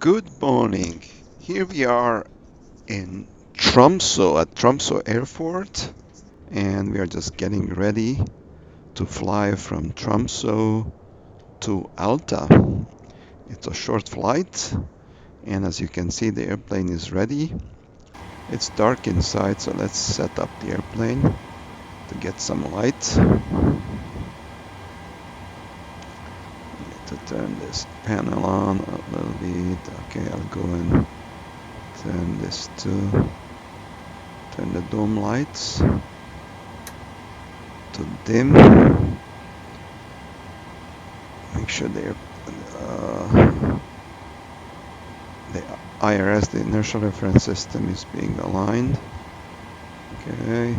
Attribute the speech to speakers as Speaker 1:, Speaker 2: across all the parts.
Speaker 1: Good morning. Here we are in Tromsø at Tromsø Airport, and we are just getting ready to fly from Tromsø to Alta. It's a short flight, and as you can see, the airplane is ready. It's dark inside, so let's set up the airplane to get some light. To turn this panel on a little bit. Okay, I'll go and turn this to turn the dome lights to dim. Make sure the IRS, the inertial reference system, is being aligned. Okay,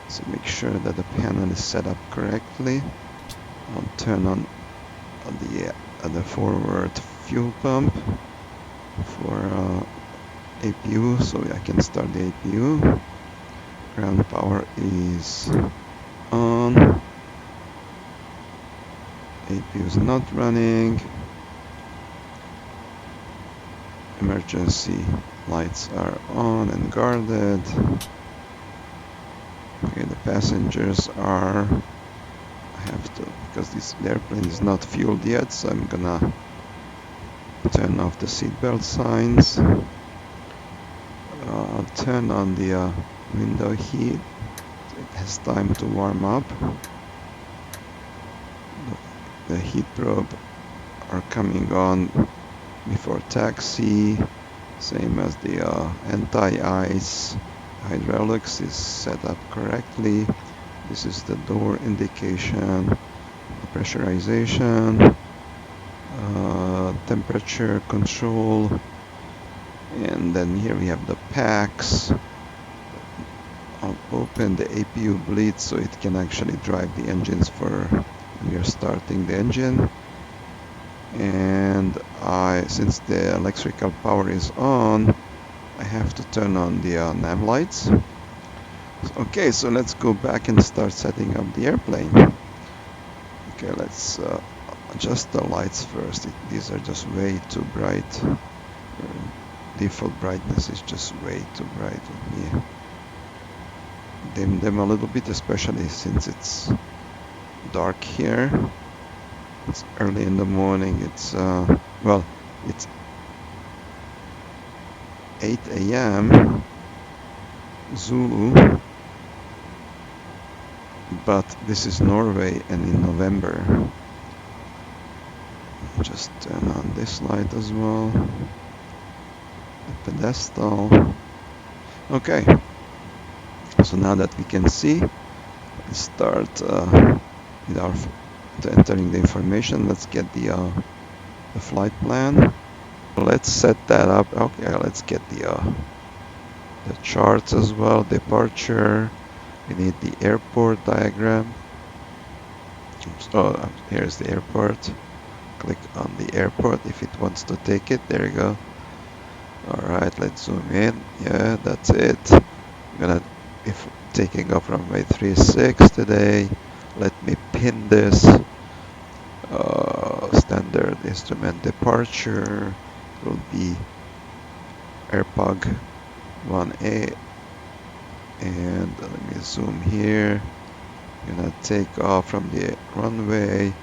Speaker 1: so make sure that the panel is set up correctly. I'll turn on the forward fuel pump for APU, so I can start the APU. Ground power is on. APU is not running. Emergency lights are on and guarded. Okay, the passengers are. I have to, because this airplane is not fueled yet, so I'm gonna turn off the seatbelt signs. I'll turn on the window heat. It has time to warm up. The heat probe are coming on before taxi, same as the anti-ice. Hydraulics is set up correctly. This is the door indication, the pressurization, temperature control, and then here we have the packs. I'll open the APU bleed so it can actually drive the engines when we are starting the engine. And since the electrical power is on, I have to turn on the nav lights. Okay, so let's go back and start setting up the airplane. Okay, let's adjust the lights first. These are just way too bright. Default brightness is just way too bright with me. Dim them a little bit, especially since it's dark here. It's early in the morning. It's it's 8 a.m. Zulu, but this is Norway and in November. Just turn on this light as well. The pedestal. Okay, so now that we can see, let's start with entering the information. Let's get the flight plan. Let's set that up. Okay, let's get the charts as well. Departure. We need the airport diagram. So here's the airport. Click on the airport if it wants to take it. There you go. Alright, let's zoom in. Yeah, that's it. I'm gonna, if taking off runway 36 today, let me pin this. Standard instrument departure will be AirPug 1A. And let me zoom here. I'm gonna take off from the runway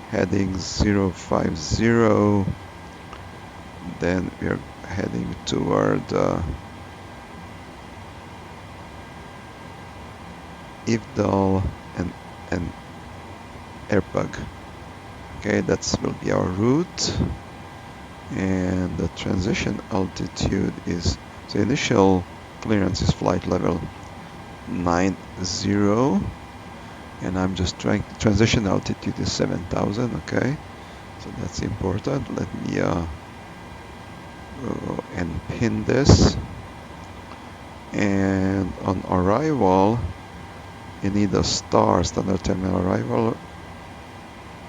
Speaker 1: heading 050. Then we're heading toward Ivdal and AirPug. Okay, that will be our route. And the transition altitude is, so initial clearance is flight level 90, and I'm just trying, transition altitude is 7,000. Okay, so that's important. Let me go and pin this. And on arrival, you need a standard terminal arrival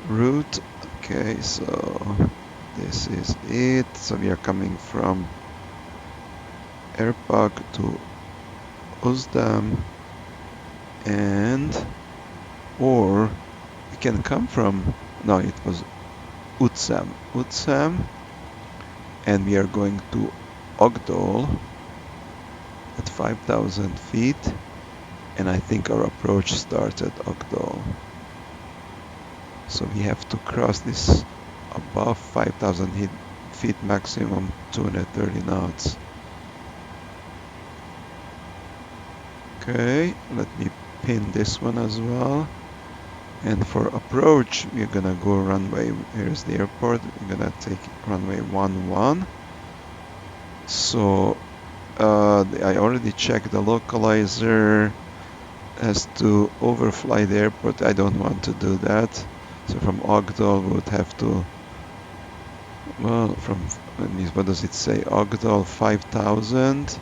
Speaker 1: route. Okay, so this is it. So we are coming from AirPug to Uzdam, or we can come from, no, it was Utsam, and we are going to Ogdal at 5,000 feet, and I think our approach starts at Ogdal. So we have to cross this above 5,000 feet maximum, 230 knots. Okay, let me pin this one as well. And for approach, we're gonna go runway, here's the airport, we're gonna take runway 11. So I already checked the localizer, has to overfly the airport. I don't want to do that. So from Ogdal we would have to, well, from, what does it say, Ogdal 5,000.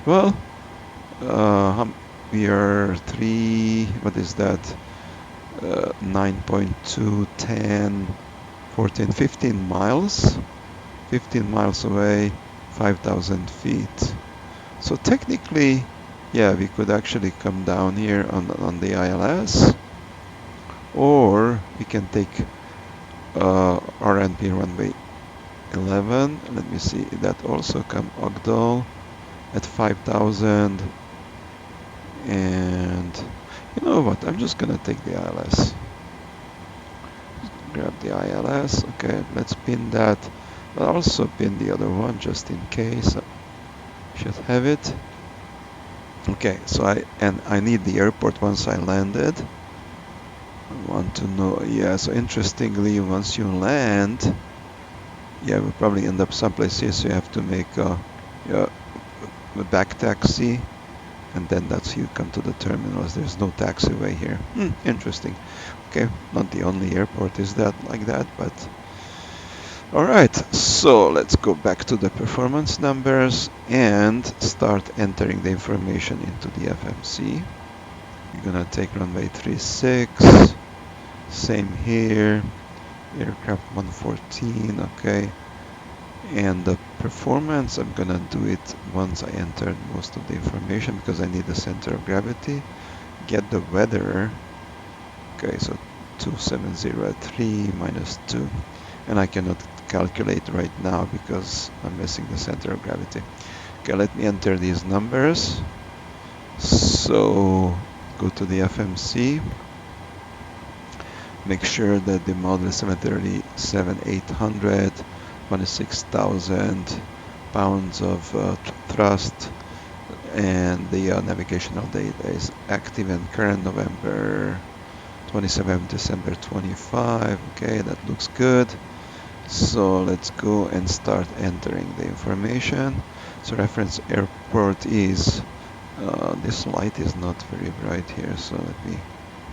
Speaker 1: Well, we are 3, what is that, 9.2, 10, 14, 15 miles. 15 miles away, 5,000 feet. So technically, yeah, we could actually come down here on the ILS, or we can take RNP runway 11. Let me see, that also come Ogdal at 5,000. And you know what, I'm just gonna take the ILS. Grab the ILS. Okay, let's pin that. But also pin the other one just in case. Should have it. Okay, so I need the airport once I landed. I want to know, yeah, so interestingly, once you land, yeah, we'll probably end up someplace here, so you have to make a back taxi, and then that's you come to the terminals. There's no taxiway here. Interesting. Okay, not the only airport is that like that, but alright, so let's go back to the performance numbers and start entering the information into the FMC. We're gonna take runway 36, same here, aircraft 114, okay. And the performance, I'm gonna do it once I entered most of the information because I need the center of gravity. Get the weather, okay, so 270 at 3 minus 2, and I cannot calculate right now because I'm missing the center of gravity. Okay, let me enter these numbers. So go to the FMC, make sure that the model is 737-800, 26,000 pounds of thrust, and the navigational data is active and current November 27, December 25. Okay, that looks good. So let's go and start entering the information. So reference airport is, this light is not very bright here, so let me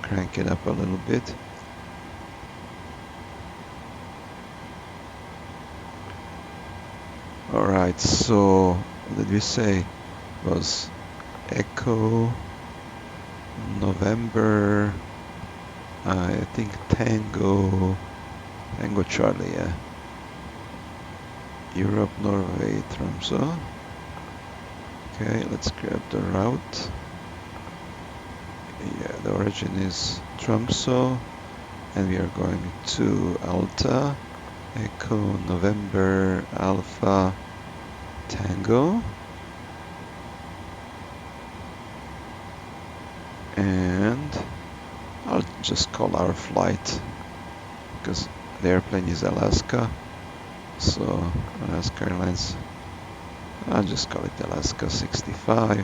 Speaker 1: crank it up a little bit. Alright, so what did we say? Was Echo November, I think Tango Charlie, yeah. Europe, Norway, Tromsø. Okay, let's grab the route. Yeah, the origin is Tromsø, and we are going to Alta, Echo, November, Alpha, Tango. And I'll just call our flight, because the airplane is Alaska, so Alaska Airlines, I'll just call it Alaska 65.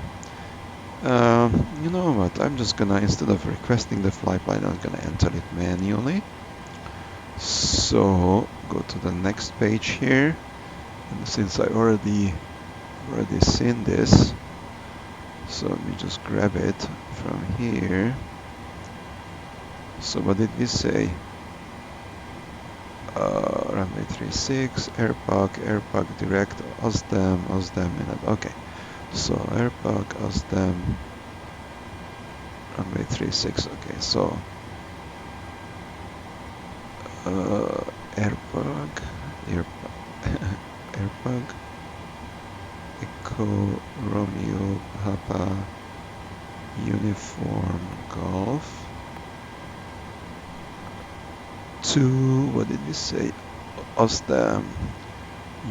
Speaker 1: You know what, I'm just gonna, instead of requesting the flight line, I'm gonna enter it manually. So go to the next page here, and since I already seen this, so let me just grab it from here. So what did we say? Runway 36, airpark direct, Osdam, ENAT. Okay, so airpark, Osdam, runway 36. Okay, so airpark, Echo Romeo Papa Uniform Golf. To, what did we say? Osdam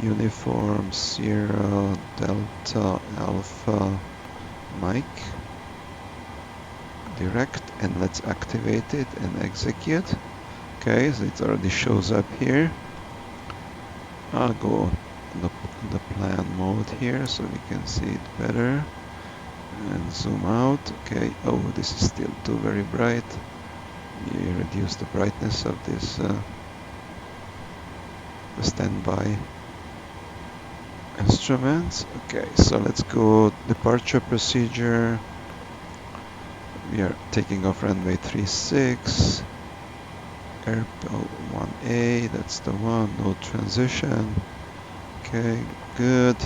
Speaker 1: Uniform Sierra Delta Alpha Mike. Direct, and let's activate it and execute. Okay, so it already shows up here. I'll go the plan mode here so we can see it better and zoom out. Okay, oh, this is still too very bright. You reduce the brightness of this the standby instruments. Okay, so let's go departure procedure. We are taking off runway 36. Airport 1A, that's the one, no transition. Okay, good.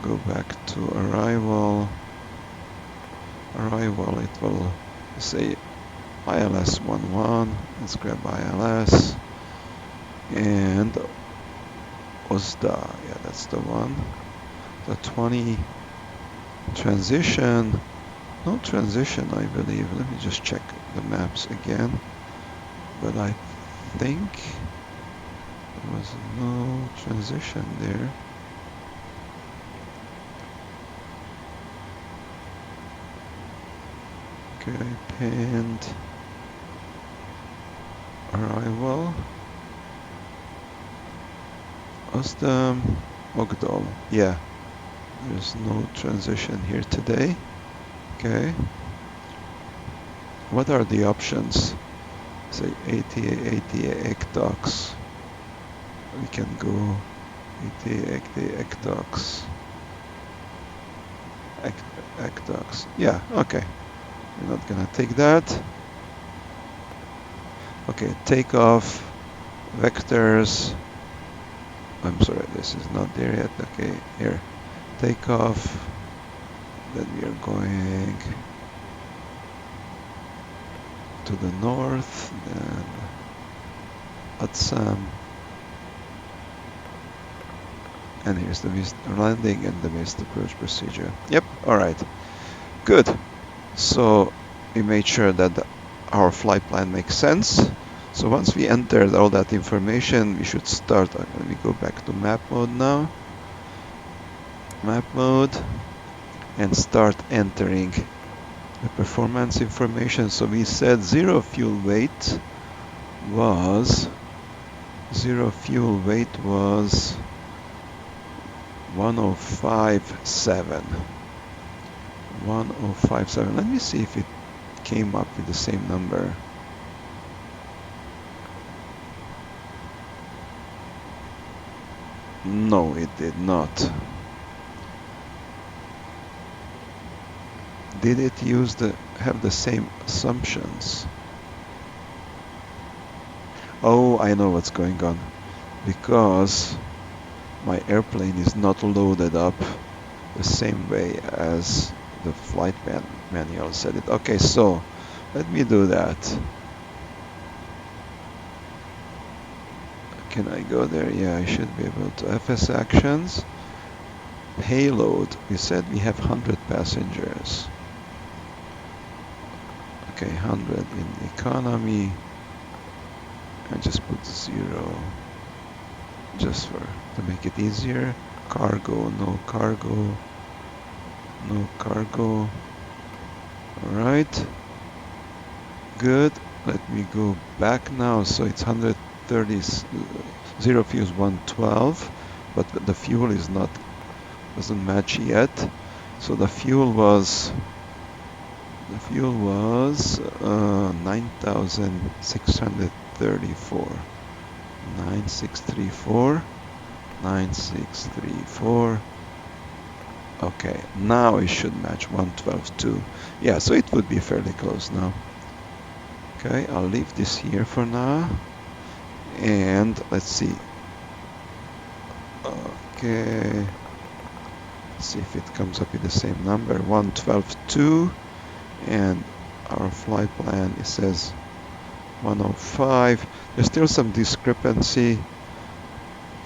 Speaker 1: Go back to arrival. Arrival, it will say ILS 11. Let's grab ILS. And OSDA, yeah, that's the one. The 20 transition. No transition, I believe. Let me just check the maps again. But I think there was no transition there. Okay, pinned arrival. Osdam, Ogdal. Yeah, there's no transition here today. Okay. What are the options? Say ATA, ECTOX. We can go ATA, ECTOX. ECTOX. Yeah, okay. We're not gonna take that. Okay, takeoff, vectors. I'm sorry, this is not there yet. Okay, here. Takeoff. Then we are going to the north, then Atsam, and here's the missed landing and the missed approach procedure. Yep, alright, good. So we made sure that our flight plan makes sense. So once we entered all that information, we should start. Let me go back to map mode now. Map mode, and start entering the performance information. So we said zero fuel weight was 1057. 1057. Let me see if it came up with the same number. No, it did not. Did it have the same assumptions? Oh, I know what's going on. Because my airplane is not loaded up the same way as the flight manual said it. Okay, so let me do that. Can I go there? Yeah, I should be able to. FS actions. Payload. We said we have 100 passengers. Okay, 100 in economy. I just put 0 just to make it easier. Cargo, no cargo. No cargo. Alright. Good. Let me go back now. So it's 130, 0 fuel is 112, but the fuel is not, doesn't match yet. So the fuel was 9,634. 9634. 9634. Okay, now it should match 112.2. Yeah, so it would be fairly close now. Okay, I'll leave this here for now. And let's see. Okay. Let's see if it comes up with the same number. 112.2. And our flight plan, it says 105. There's still some discrepancy.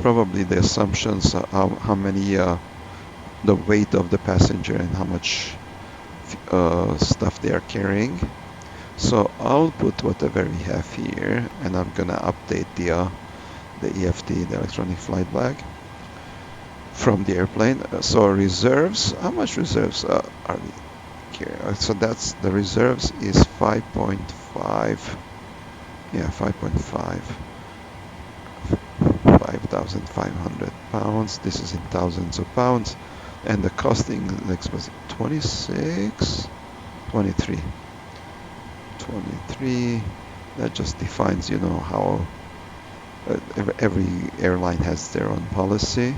Speaker 1: Probably the assumptions, how many, the weight of the passenger and how much stuff they are carrying. So I'll put whatever we have here, and I'm gonna update the EFT, the electronic flight bag. from the airplane. So reserves, how much reserves are here? So that's the reserves is 5.5. Yeah, 5.5. 5,500 pounds. This is in thousands of pounds. And the costing index was 26, 23. 23. That just defines, you know, how every airline has their own policy.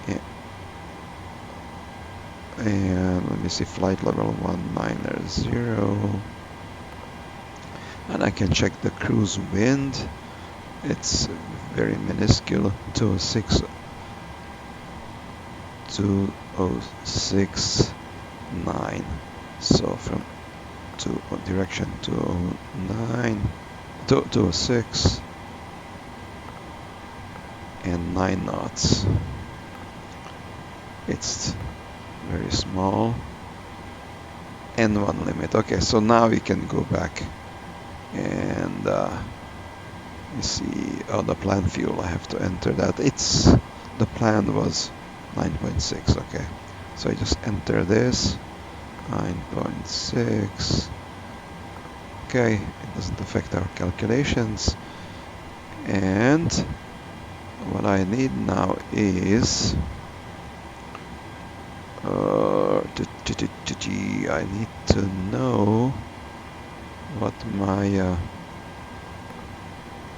Speaker 1: Yeah. And let me see, flight level 190. And I can check the cruise wind. It's very minuscule, 2069. So from direction 209, 206, and 9 knots. It's very small. And one limit. Okay, so now we can go back and you see, the plan fuel, I have to enter that. The plan was 9.6. Okay, so I just enter this 9.6. Okay, it doesn't affect our calculations. And what I need now is I need to know what my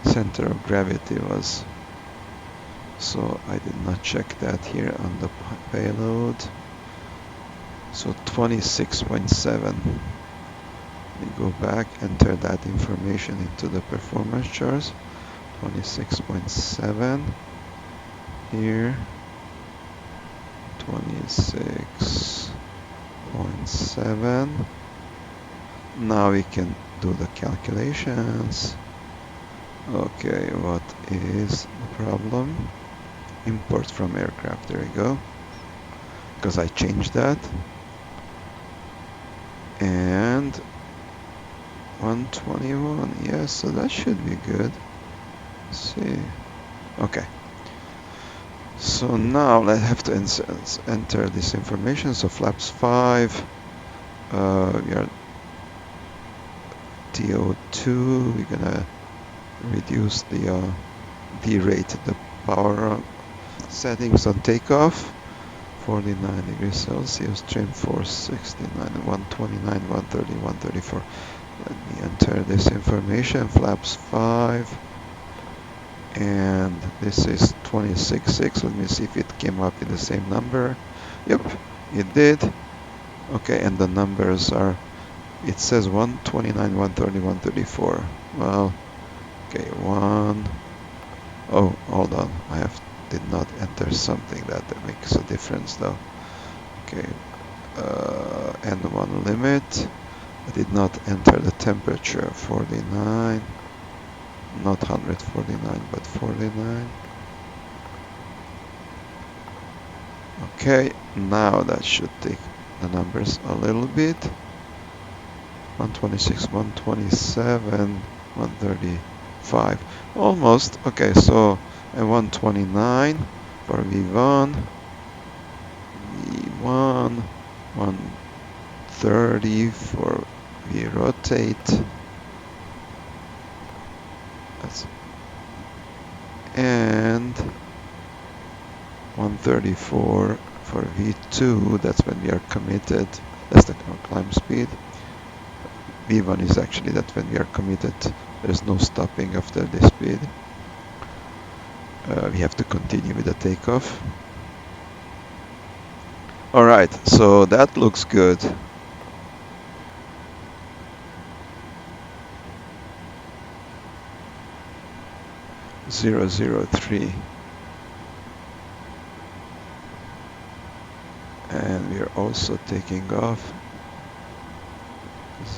Speaker 1: center of gravity was. So I did not check that here on the payload. So 26.7. We go back, enter that information into the performance charts. 26.7 here. 26.7. Now we can do the calculations. Okay, what is the problem? Import from aircraft, there we go. Because I changed that. And 121, yes, so that should be good. Let's see. Okay. So now I have to enter this information. So flaps 5, we are TO2, we're gonna reduce the derate the power settings on takeoff. 49 degrees Celsius, trim 469, 129, 130, 134. Let me enter this information. Flaps 5. And this is 26.6. Let me see if it came up with the same number. Yep, it did. Okay, and the numbers are, it says 129, 130, 134. Well, okay, oh, hold on. Did not enter something that makes a difference though. Okay, and one limit. I did not enter the temperature, 49. Not 149, but 49. Okay, now that should take the numbers a little bit. 126, 127, 135. Almost. Okay, so 129 for V1. V1. 130 for V rotate. And 134 for V2, that's when we are committed, that's the climb speed. V1 is actually that when we are committed, there is no stopping after this speed. We have to continue with the takeoff. Alright, so that looks good. Zero, 003. And we are also taking off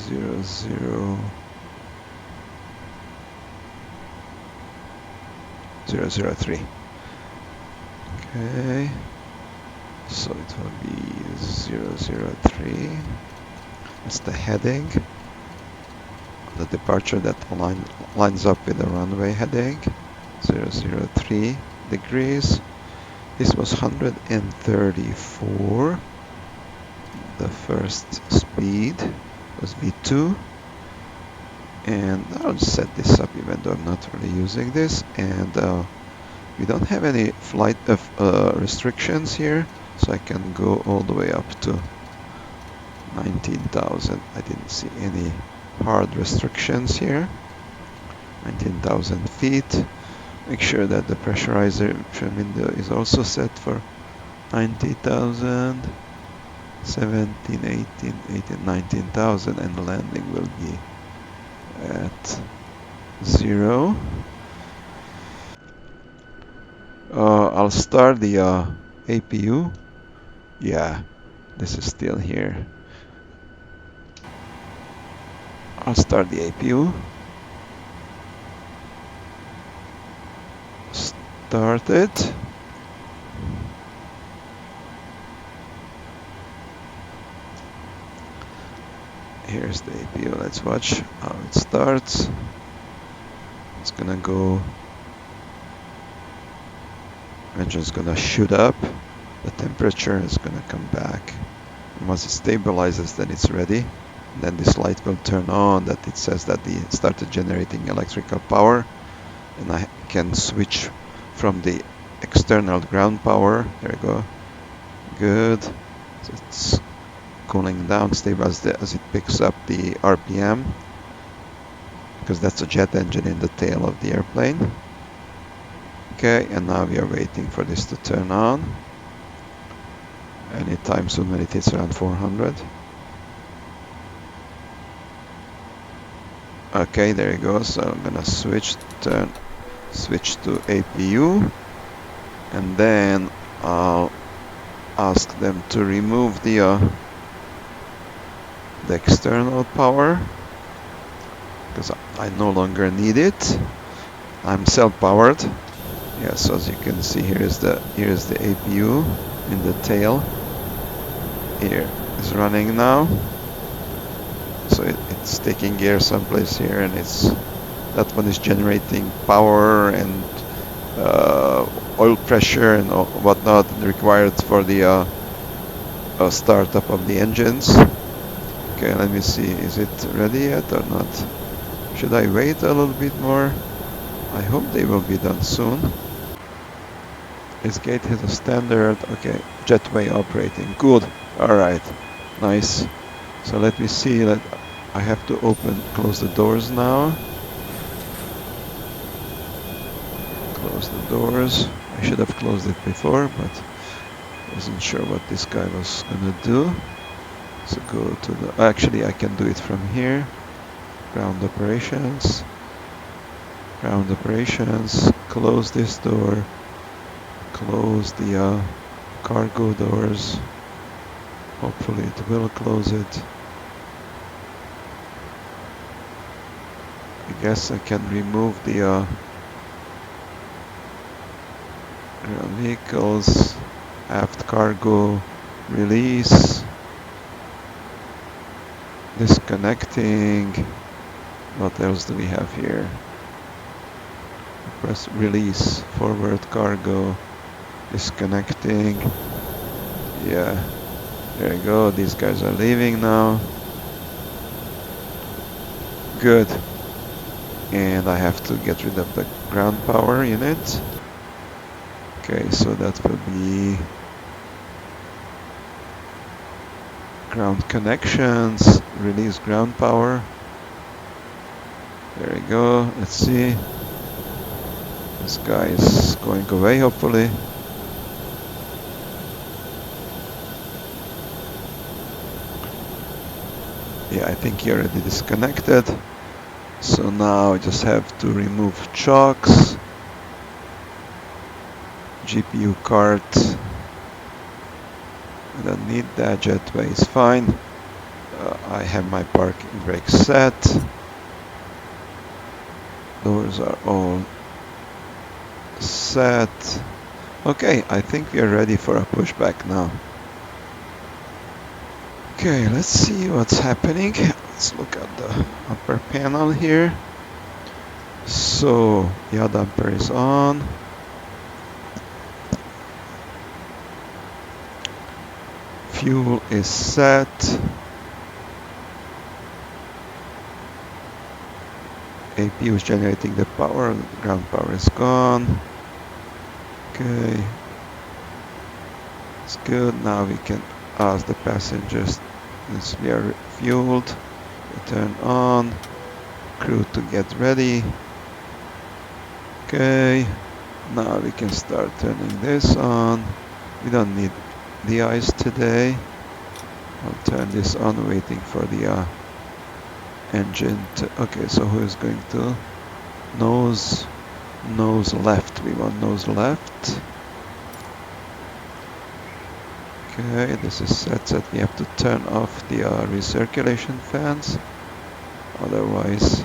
Speaker 1: 003. Okay, so it will be 003. That's the heading, the departure that lines up with the runway heading. 003 degrees. This was 134. The first speed was V2. And I'll just set this up even though I'm not really using this. And we don't have any flight restrictions here, so I can go all the way up to 19,000. I didn't see any hard restrictions here. 19,000 feet. Make sure that the pressurization window is also set for 90,000, 17, 18, 18, 19,000, and the landing will be at 0. I'll start the APU. Yeah, this is still here. I'll start the APU. Start it. Here's the APU. Let's watch how it starts. It's gonna go. Engine's gonna shoot up. The temperature is gonna come back. And once it stabilizes, then it's ready. And then this light will turn on that it says that it started generating electrical power. And I can switch from the external ground power. There we go. Good. So it's cooling down, stable as it picks up the RPM, because that's a jet engine in the tail of the airplane. Okay, and now we are waiting for this to turn on. Anytime soon when it hits around 400. Okay, there you go. So I'm gonna switch to APU, and then I'll ask them to remove the external power, because I no longer need it. I'm self-powered. Yes, as you can see, here's the APU in the tail. Here is running now. So it's taking gear someplace here, and that one is generating power and oil pressure and whatnot required for the startup of the engines. Okay, let me see, is it ready yet or not? Should I wait a little bit more? I hope they will be done soon. This gate has a standard, okay, jetway operating, good, alright, nice. So let me see, I have to close the doors now. Close the doors. I should have closed it before, but wasn't sure what this guy was gonna do. So go to the, actually I can do it from here. Ground operations, close this door, close the cargo doors. Hopefully it will close it. I guess I can remove the vehicles, aft cargo, release, disconnecting. What else do we have here? Press release, forward cargo, disconnecting. Yeah, there you go, these guys are leaving now. Good. And I have to get rid of the ground power unit. Okay, so that will be ground connections, release ground power. There we go, let's see. This guy is going away, hopefully. Yeah, I think he already disconnected. So now I just have to remove chocks, GPU cart. I don't need that, jetway is fine. I have my parking brake set. Doors are all set. Okay, I think we are ready for a pushback now. Okay, let's see what's happening. Let's look at the upper panel here. So, yaw damper is on. Fuel is set. APU is generating the power, the ground power is gone. Okay. It's good. Now we can ask the passengers once we are fueled to turn on. Crew to get ready. Okay. Now we can start turning this on. We don't need the ice today. I'll turn this on, waiting for the engine to... Okay, so who is going to... Nose left. We want nose left. Okay, this is set. We have to turn off the recirculation fans. Otherwise,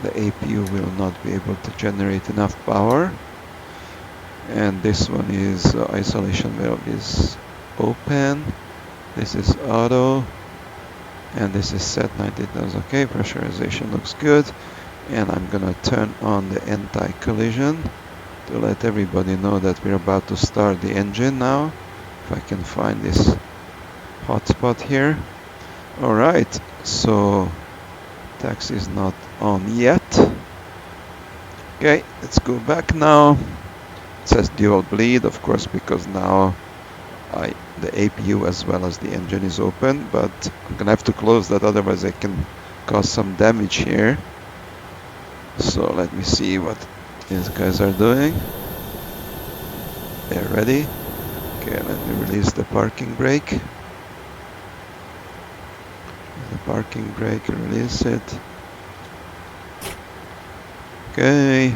Speaker 1: the APU will not be able to generate enough power. And this one is isolation valve is open. This is auto. And this is set 90,000. Okay, pressurization looks good. And I'm gonna turn on the anti-collision to let everybody know that we're about to start the engine now. If I can find this hotspot here. Alright, so taxi is not on yet. Okay, let's go back now. It says dual bleed, of course, because now the APU as well as the engine is open, but I'm gonna have to close that, otherwise I can cause some damage here. So let me see what these guys are doing. They're ready. Okay, let me release the parking brake. The parking brake, release it. Okay.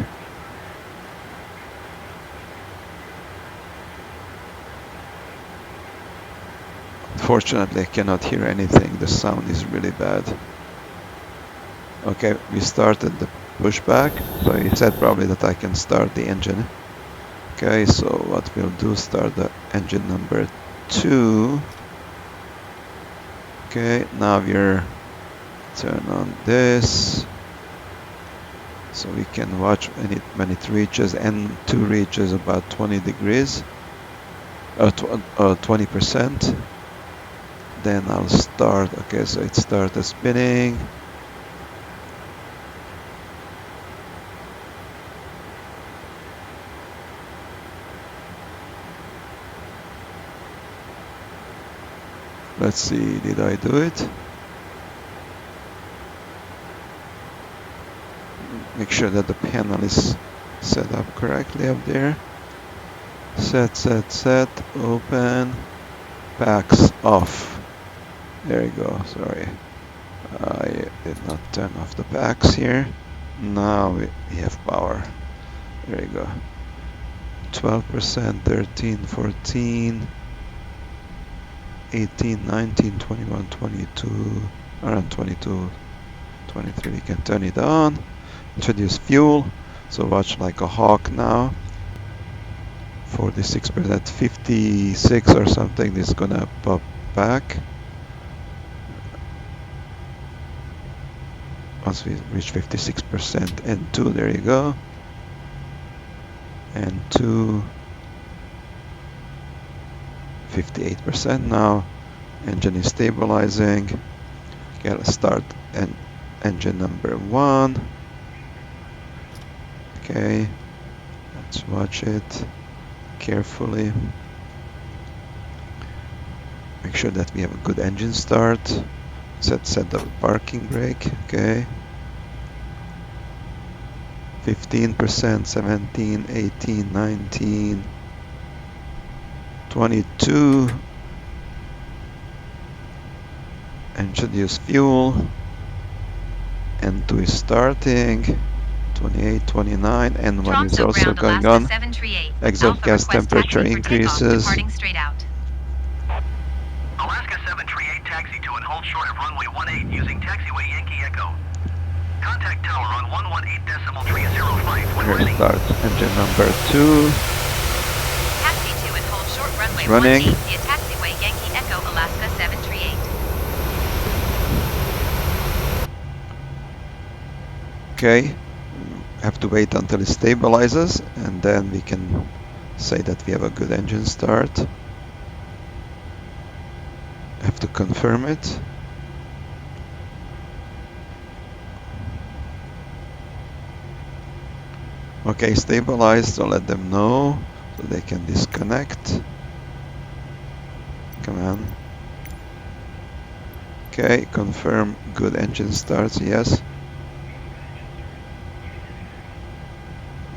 Speaker 1: Unfortunately, I cannot hear anything. The sound is really bad. Okay, we started the pushback. So he said probably that I can start the engine. Okay, so what we'll do, start the engine number 2. Okay, now we're turn on this. So we can watch when it reaches, N2 reaches about 20 degrees. 20%. Then I'll start. Okay, so it started spinning. Let's see, did I do it? Make sure that the panel is set up correctly up there. Set, open, packs off. There you go, sorry. I did not turn off the packs here. Now we have power. There you go. 12%, 13, 14, 18, 19, 21, 22, around 22, 23. We can turn it on. Introduce fuel. So watch like a hawk now. 46%, 56 or something. This is gonna pop back. Once we reach 56%, and 2, there you go. And 2, 58% now. Engine is stabilizing. Okay, let's start engine number 1. Okay, let's watch it carefully. Make sure that we have a good engine start. Set the parking brake. Okay. 15%, 17, 18, 19, 22. Introduce fuel. N2 is starting. 28, 29, and one is also going on. Exhaust gas temperature increases.
Speaker 2: Alaska 738, taxi to and hold short of runway 18 using taxiway Yankee Echo. Contact tower on 118.305 when
Speaker 1: Here
Speaker 2: ready.
Speaker 1: starts engine number 2.
Speaker 3: Taxi to and hold short runway
Speaker 1: It's running.
Speaker 3: 18 via taxiway Yankee Echo Alaska 738.
Speaker 1: Okay, have to wait until it stabilizes, and then we can say that we have a good engine start. have to confirm it. Okay, stabilized, so let them know so they can disconnect. Come on. Okay, confirm good engine starts, yes.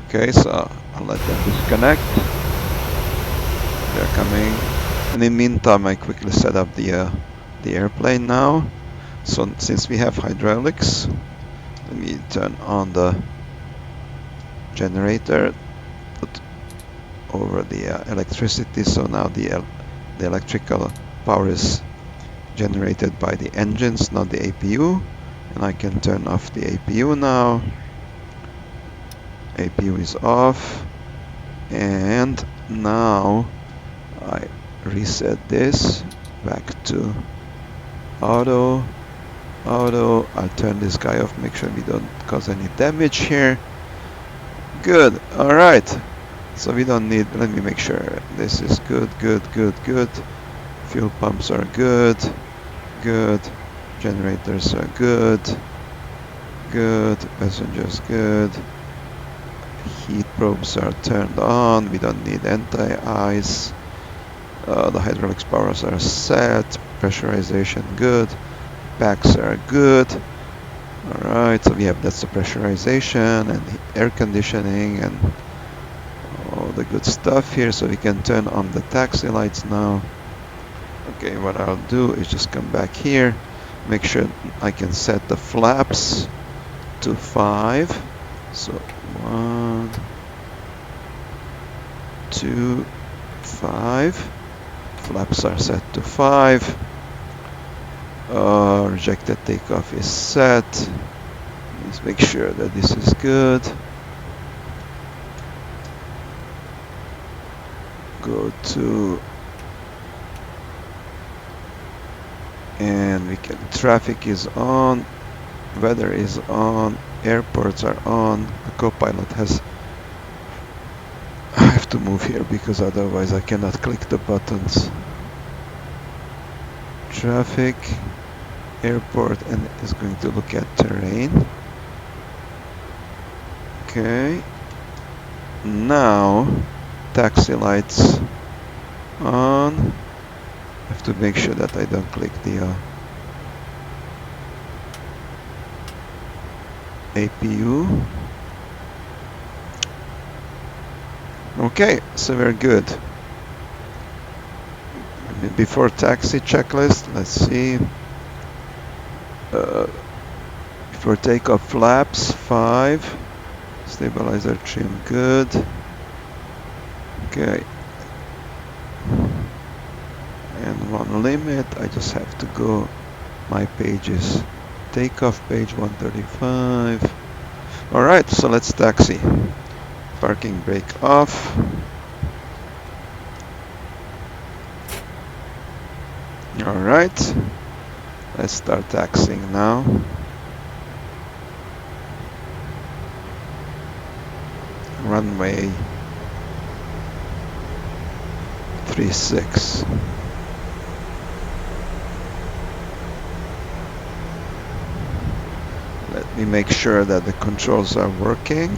Speaker 1: Okay, so I'll let them disconnect. They're coming. And in the meantime, I quickly set up the airplane now. So since we have hydraulics, let me turn on the generator, put over the electricity. So now the electrical power is generated by the engines, not the APU. And I can turn off the APU now. APU is off. And now I reset this back to auto. I'll turn this guy off, make sure we don't cause any damage here. Good. All right, so we don't need, let me make sure this is good. Fuel pumps are good. Generators are good. Passengers good. Heat probes are turned on. We don't need anti-ice. The hydraulics powers are set. Pressurization good. Packs are good. Alright, so we have, that's the pressurization and the air conditioning and all the good stuff here. So we can turn on the taxi lights now. Okay, what I'll do is just come back here, make sure I can set the flaps to 5. So 1, 2, 5. Flaps are set to 5. Rejected takeoff is set. Let's make sure that this is good. Go to, and we can, traffic is on, weather is on, airports are on. The co-pilot has, I have to move here because otherwise I cannot click the buttons. Traffic, airport, and is going to look at terrain. Okay, now taxi lights on. I have to make sure that I don't click the APU. Okay, so we're good. Before taxi checklist, let's see. Before takeoff, flaps 5. Stabilizer trim good. Okay. And one limit, I just have to go, my page is takeoff page 135. Alright, so let's taxi. Parking brake off. Alright, let's start taxiing now. Runway 36. Let me make sure that the controls are working.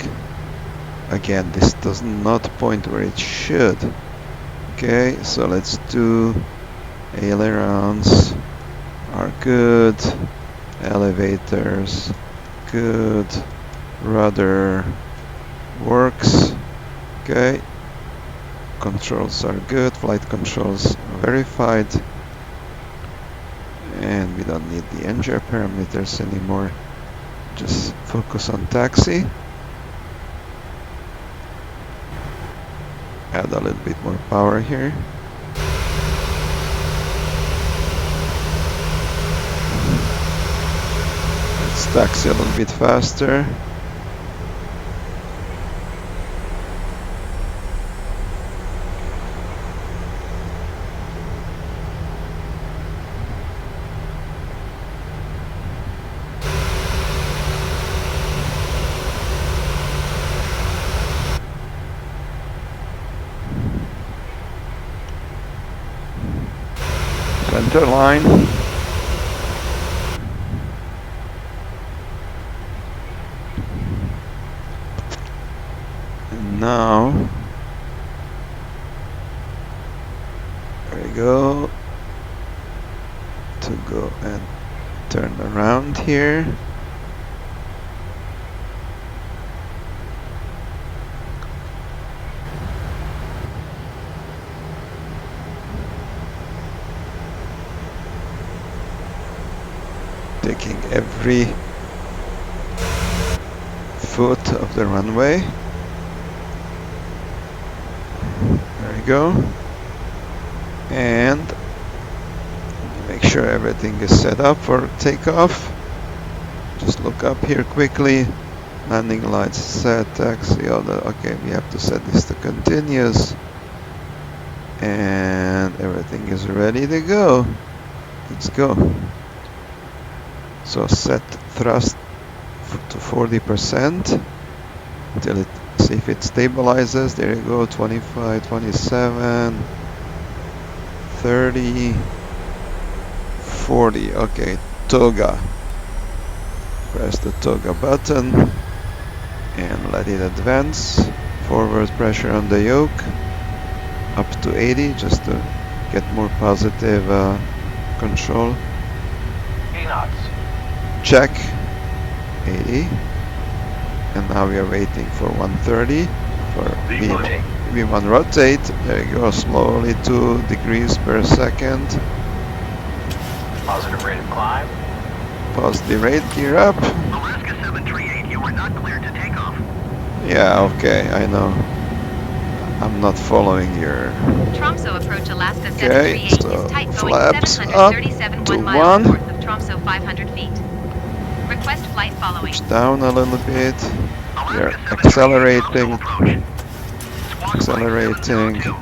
Speaker 1: Again, this does not point where it should. Okay, so let's do ailerons are good, elevators good, rudder works. Okay, controls are good, flight controls verified, and we don't need the engine parameters anymore. Just focus on taxi. Add a little bit more power here. Let's taxi a little bit faster. Center line. And now, there we go. To go and turn around here. Taking every foot of the runway. There we go. And make sure everything is set up for takeoff. Just look up here quickly. Landing lights set, taxi, all the, okay, we have to set this to continuous. And everything is ready to go. Let's go. So set thrust to 40% until it, see if it stabilizes. There you go, 25, 27, 30, 40. Okay, toga. Press the toga button and let it advance. Forward pressure on the yoke up to 80 just to get more positive control.
Speaker 2: ENAT.
Speaker 1: Check 80, and now we are waiting for 130 for V1 rotate. There you go, slowly 2 degrees per second.
Speaker 2: Positive rate of climb.
Speaker 1: Positive rate, gear up.
Speaker 2: Alaska 738, you are not cleared to take off.
Speaker 1: Yeah, okay, I know. I'm not following your...
Speaker 3: Tromsø approach Alaska
Speaker 1: Okay,
Speaker 3: 738
Speaker 1: so
Speaker 3: is tight going
Speaker 1: flaps up
Speaker 3: 737
Speaker 1: to
Speaker 3: 1 miles
Speaker 1: 1.
Speaker 3: north of Tromsø 500 feet. Request flight following.
Speaker 1: Push down a little bit. We are
Speaker 2: Alaska 738,
Speaker 1: accelerating.
Speaker 2: Tromsø approach. Squawk
Speaker 1: Accelerating
Speaker 2: 5702.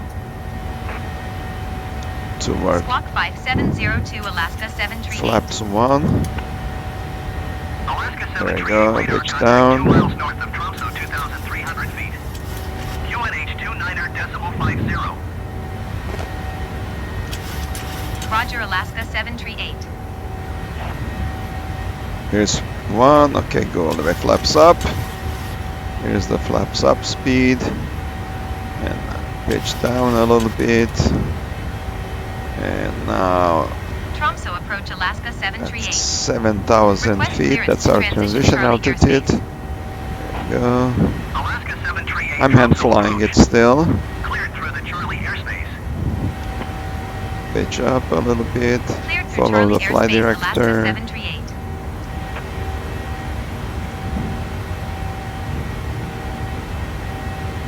Speaker 1: toward
Speaker 3: Squawk 5702 Alaska 738.
Speaker 1: flaps 1.
Speaker 2: Alaska
Speaker 1: There you
Speaker 2: 738,
Speaker 1: go,
Speaker 2: radar
Speaker 1: pitch
Speaker 2: contact
Speaker 1: down.
Speaker 2: 2 miles north of Tromsø, 2,300 feet. QNH 29.50.
Speaker 3: Roger Alaska 738.
Speaker 1: Here's 1. Okay, go all the way flaps up. Here's the flaps up speed. And pitch down a little bit. And now
Speaker 3: Tromsø approach Alaska
Speaker 1: that's
Speaker 3: 738.
Speaker 1: 7,000
Speaker 3: Request
Speaker 1: feet.
Speaker 3: clearance
Speaker 1: That's
Speaker 3: to
Speaker 1: our
Speaker 3: transition
Speaker 1: transition
Speaker 3: Charlie
Speaker 1: altitude.
Speaker 3: airspace.
Speaker 1: There you go.
Speaker 2: Alaska 738.
Speaker 1: I'm hand flying it still.
Speaker 2: Cleared through the Charlie airspace.
Speaker 1: Pitch up a little bit.
Speaker 3: Cleared through
Speaker 1: Follow
Speaker 3: Charlie
Speaker 1: the flight
Speaker 3: airspace Alaska
Speaker 1: director.
Speaker 3: 738.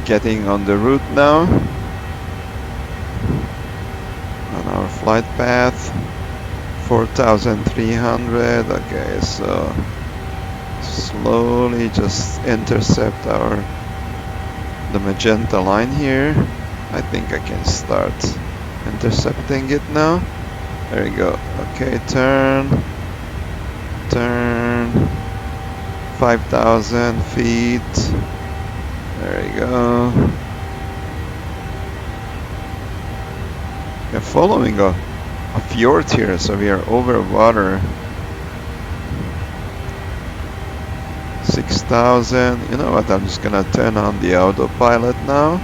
Speaker 1: Getting on the route now. On our flight path. 4,300. Okay, so slowly just intercept the magenta line here. I think I can start intercepting it now. There you go. Okay, turn. 5,000 feet. There you go. We're following a fjord here, so we are over water. 6,000. You know what? I'm just gonna turn on the autopilot now.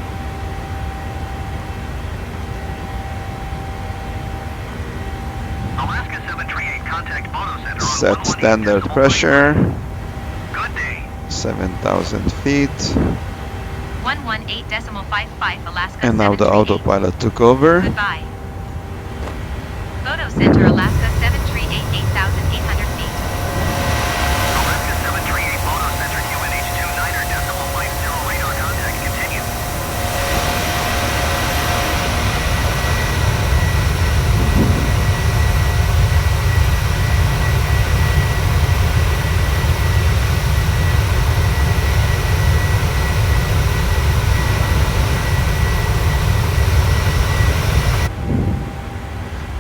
Speaker 2: Alaska 738, contact auto center on
Speaker 1: Set
Speaker 2: 118
Speaker 1: standard
Speaker 2: decimal
Speaker 1: pressure.
Speaker 2: Good day.
Speaker 1: 7,000 feet.
Speaker 3: 118.55 Alaska
Speaker 1: And now the
Speaker 3: 738.
Speaker 1: autopilot took over.
Speaker 3: Goodbye. Photo Center Alaska 738 8,800 feet.
Speaker 2: Alaska 738, auto center QNH 29.50 radar contact continue.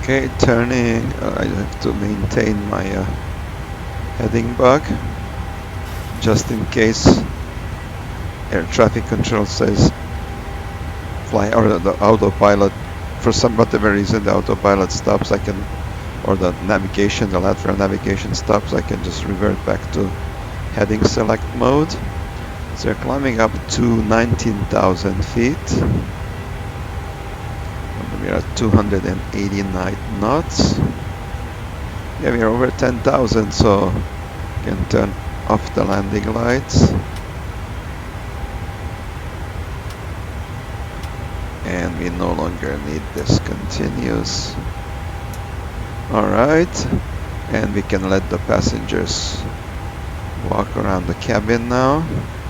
Speaker 1: Okay, turning. I have to maintain my heading bug just in case air traffic control says fly, or the autopilot for some whatever reason the autopilot stops, I can, or the navigation, the lateral navigation stops, I can just revert back to heading select mode. So we're climbing up to 19,000 feet. And we are at 289 knots. Yeah, we are over 10,000, so you can turn off the landing lights. And we no longer need this continuous. Alright, and we can let the passengers walk around the cabin now.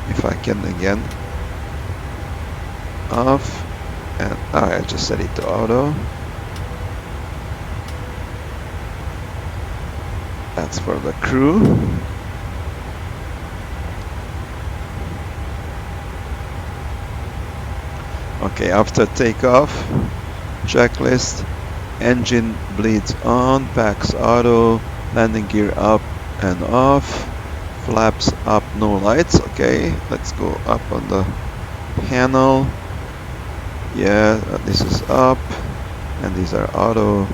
Speaker 1: If I can again. Off. And I just set it to auto. That's for the crew. Okay, after takeoff, checklist, engine bleeds on, packs auto, landing gear up and off, flaps up, no lights. Okay, let's go up on the panel. Yeah, this is up, and these are auto.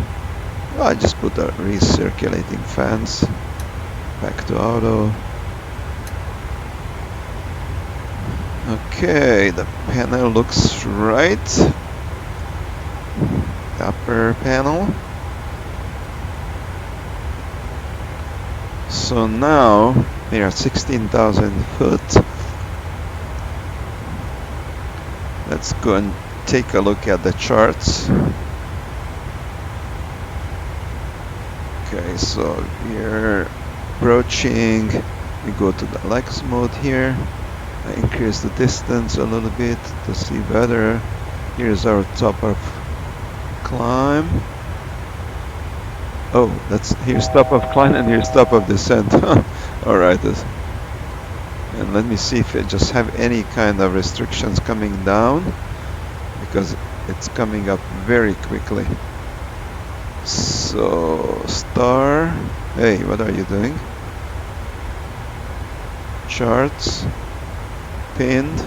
Speaker 1: I just put the recirculating fans back to auto. Okay, the panel looks right. The upper panel. So now we are at 16,000 foot. Let's go and take a look at the charts. Okay, so we're approaching. We go to the Lex mode here. I increase the distance a little bit to see better. Here's our top of climb. Oh, here's top of climb and here's top of descent. Alright. And let me see if it just have any kind of restrictions coming down, because it's coming up very quickly. So, star. Hey, what are you doing? Charts. Pinned.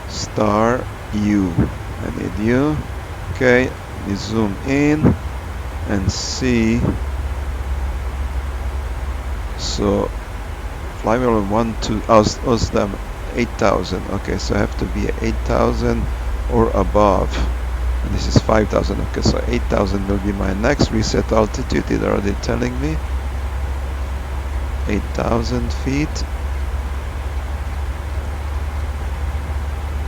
Speaker 1: Star. U. I need U. Okay, we zoom in and see. So, flywheel 1, 2, them 8,000. Okay, so I have to be 8,000 or above. And this is 5,000. Okay, so 8,000 will be my next reset altitude. It's already telling me 8,000 feet.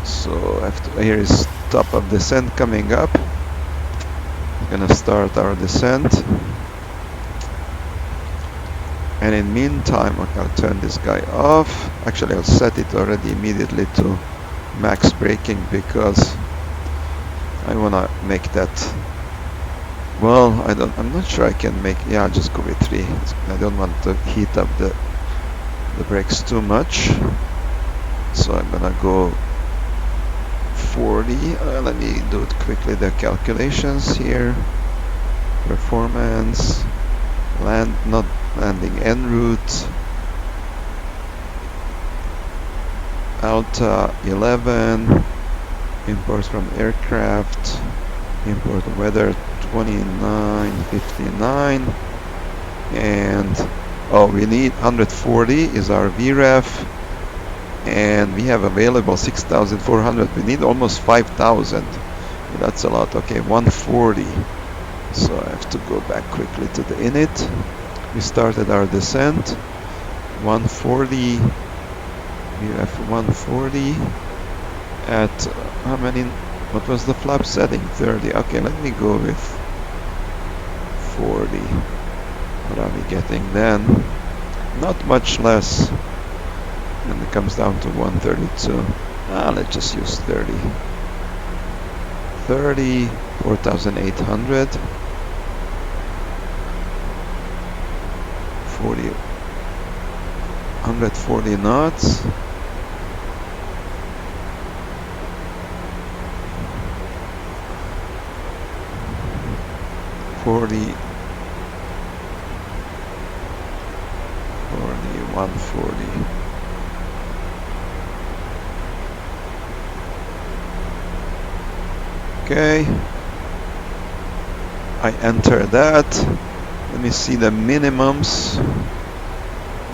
Speaker 1: So here is top of descent coming up. We're gonna start our descent. And in meantime, okay, I'll turn this guy off. Actually, I'll set it already immediately to max braking, because I wanna make that. Well, I'm not sure I can make. Yeah, I'll just go with 3. I don't want to heat up the brakes too much. So I'm gonna go 40. Let me do it quickly. The calculations here. Performance. Not landing en route. Alta 11. Imports from aircraft. Import weather 2959. And we need 140 is our VREF. And we have available 6,400. We need almost 5,000. That's a lot. Okay, 140. So I have to go back quickly to the init. We started our descent. 140. We have 140 at how many? What was the flap setting? 30. Okay, let me go with 40. What are we getting then? Not much less. And it comes down to 132. Let's just use 30. 30, 4,800. 40, 140 knots. Forty, 140. Okay, I enter that. Let me see the minimums.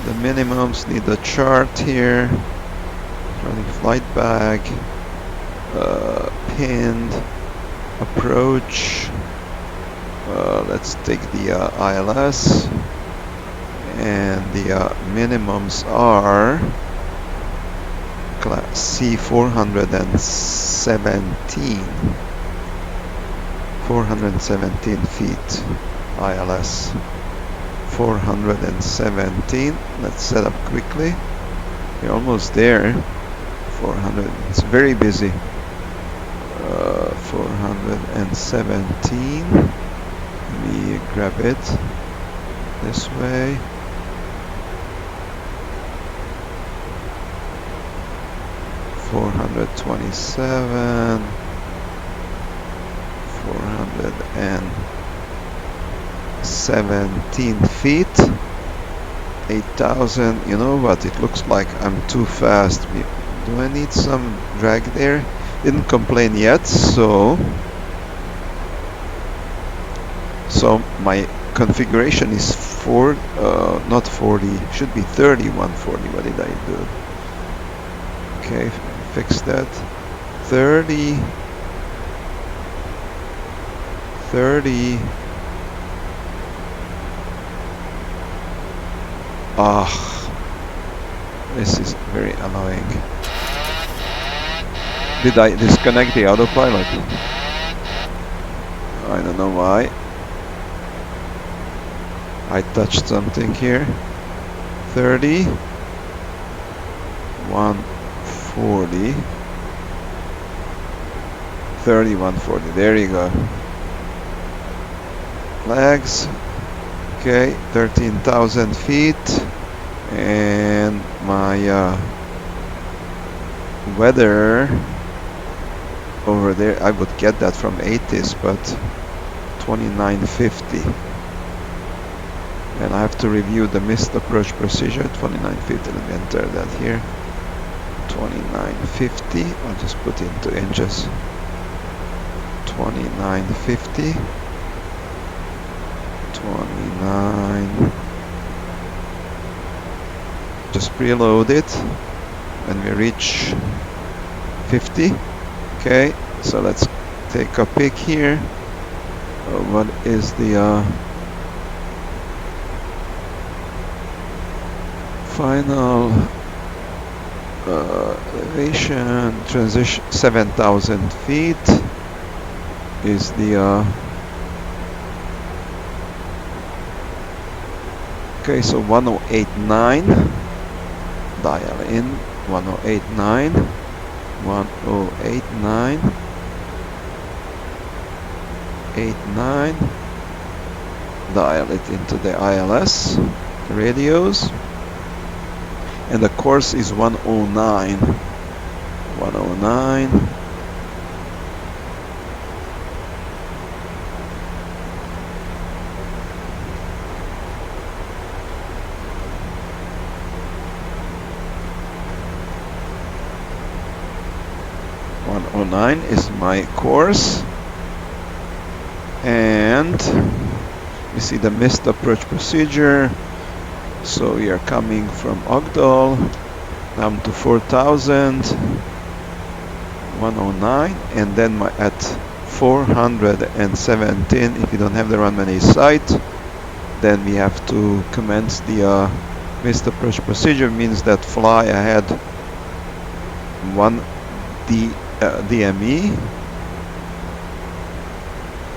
Speaker 1: The minimums need a chart here. Running flight bag. Pinned. Approach. Let's take the ILS. And the minimums are class C 417. 417 feet ILS. 417. Let's set up quickly. We're almost there. 400. It's very busy. 417. Let me grab it this way. 427. 417 feet. 8,000. You know what? It looks like I'm too fast. Do I need some drag there? Didn't complain yet, so my configuration is not 40, should be 3140. What did I do? Okay, fix that. 30. This is very annoying. Did I disconnect the autopilot? I don't know why. I touched something here. 30. 140. 30, 140. There you go. Legs. Okay, 13,000 feet. And my weather over there, I would get that from ATIS, but 2950. And I have to review the missed approach procedure. 2950. Let me enter that here. 2950. I'll just put into inches. 2950. 29. Just preload it when we reach 50. Okay, so let's take a pic here. What is the final elevation? Transition 7,000 feet is the okay, so 1089. Dial in 1089. 1089. 89. Dial it into the ILS radios. And the course is 109. 109. Is my course, and you see the missed approach procedure. So we are coming from Ogdal down to 4,000, 109, and then at 417, if you don't have the runway sight, then we have to commence the missed approach procedure. Means that fly ahead 1 DME,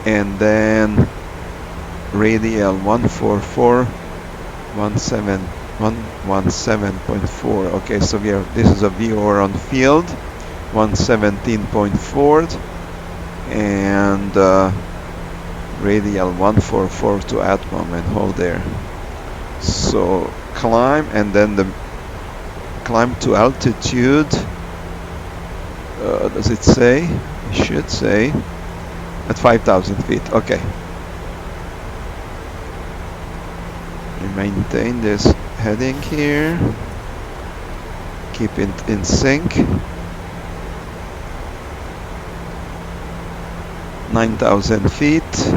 Speaker 1: and then radial 144 117.4. Okay, so this is a VOR on field 117.4 and radial 144 to Atmom, and hold there. So climb, and then the climb to altitude. Does it say? It should say at 5,000 feet. Okay. We maintain this heading here. Keep it in sync. 9,000 feet.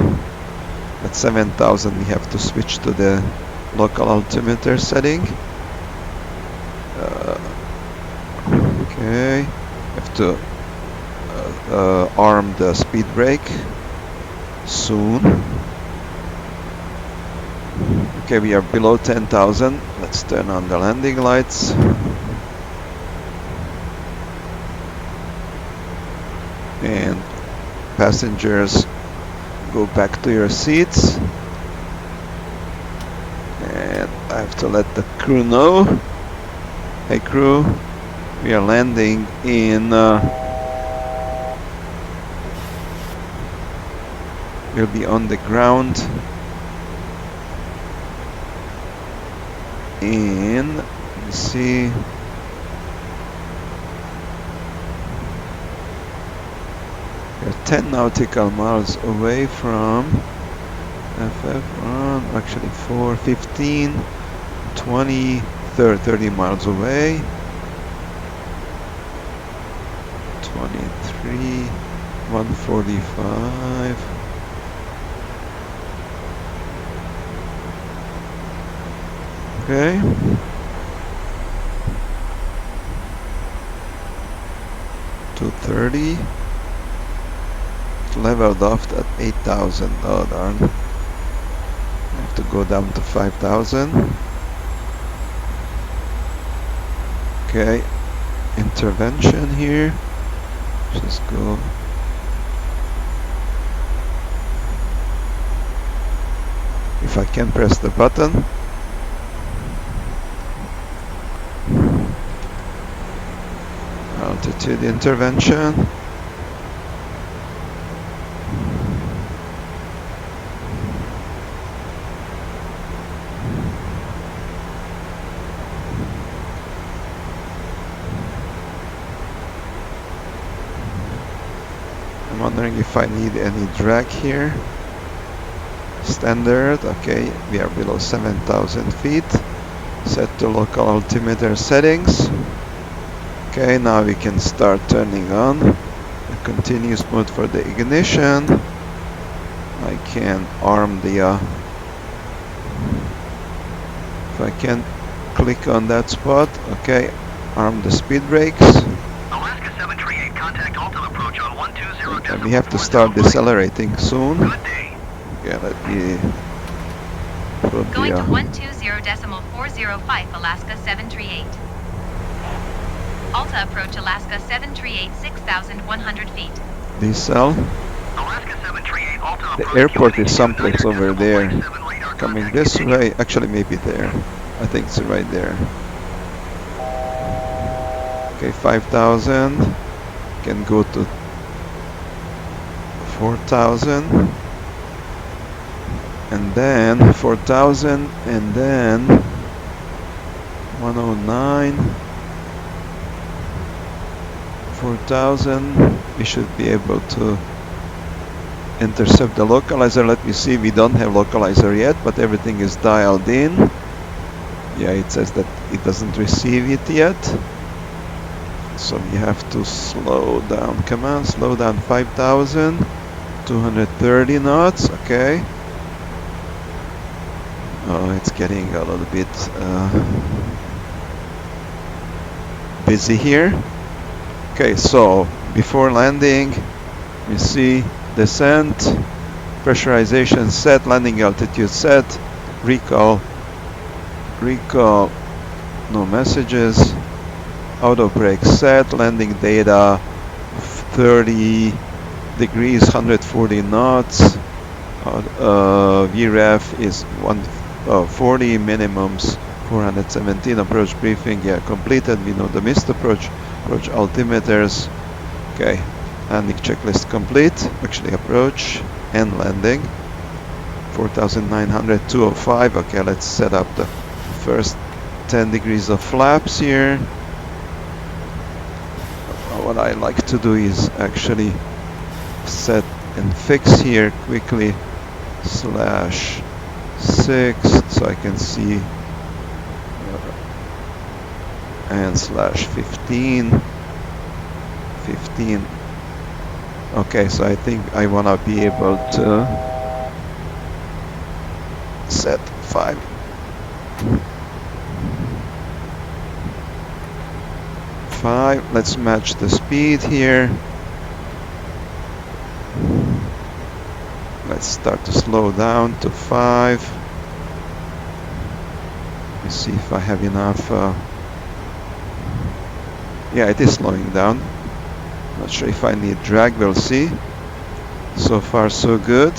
Speaker 1: At 7,000 we have to switch to the local altimeter setting. Okay, have to arm the speed brake soon. Okay, we are below 10,000. Let's turn on the landing lights. And passengers, go back to your seats. And I have to let the crew know. Hey crew, we are landing in we'll be on the ground in, let me see, we're 10 nautical miles away from FF1, actually 4, 15, 20, 30 miles away, 23, 145. Okay. $230. Leveled off at 8,000. Oh darn. I have to go down to 5,000. Okay. Intervention here. Just go. If I can press the button. Altitude intervention. I'm wondering if I need any drag here. Standard, okay, we are below 7,000 feet. Set to local altimeter settings. Okay, now we can start turning on the continuous mode for the ignition. I can arm the if I can click on that spot, okay, arm the speed brakes.
Speaker 2: Alaska 738, contact Alta approach on 120.
Speaker 1: And we have to start decelerating soon.
Speaker 2: Good day.
Speaker 1: Okay, let me put
Speaker 3: Going to
Speaker 1: the
Speaker 3: 120.405 Alaska 738. Alta approach Alaska 738 6,100 feet.
Speaker 1: decel.
Speaker 2: Alaska 738, Alta
Speaker 1: The
Speaker 2: approach.
Speaker 1: airport is someplace over there. Coming this way, actually maybe there. I think it's right there. Okay, 5,000. Can go to 4,000. And then 4,000 and then 109. 4,000. We should be able to intercept the localizer. Let me see, we don't have localizer yet, but everything is dialed in. Yeah, it says that it doesn't receive it yet. So we have to slow down. Come on, slow down. 5,000. 230 knots, okay. Oh, it's getting a little bit busy here. Okay, so before landing, we see descent, pressurization set, landing altitude set, recall, no messages, auto brake set, landing data 30 degrees, 140 knots, VREF is 140, minimums 417, approach briefing, yeah, completed. We know the missed approach altimeters. Okay, landing checklist complete. Actually, approach and landing. 4,900, 205. Okay, let's set up the first 10 degrees of flaps here. What I like to do is actually set and fix here quickly /6 so I can see and /15. Okay, so I think I want to be able to set 5. Let's match the speed here. Let's start to slow down to 5. Let me see if I have enough. Yeah, it is slowing down. Not sure if I need drag, we'll see. So far so good.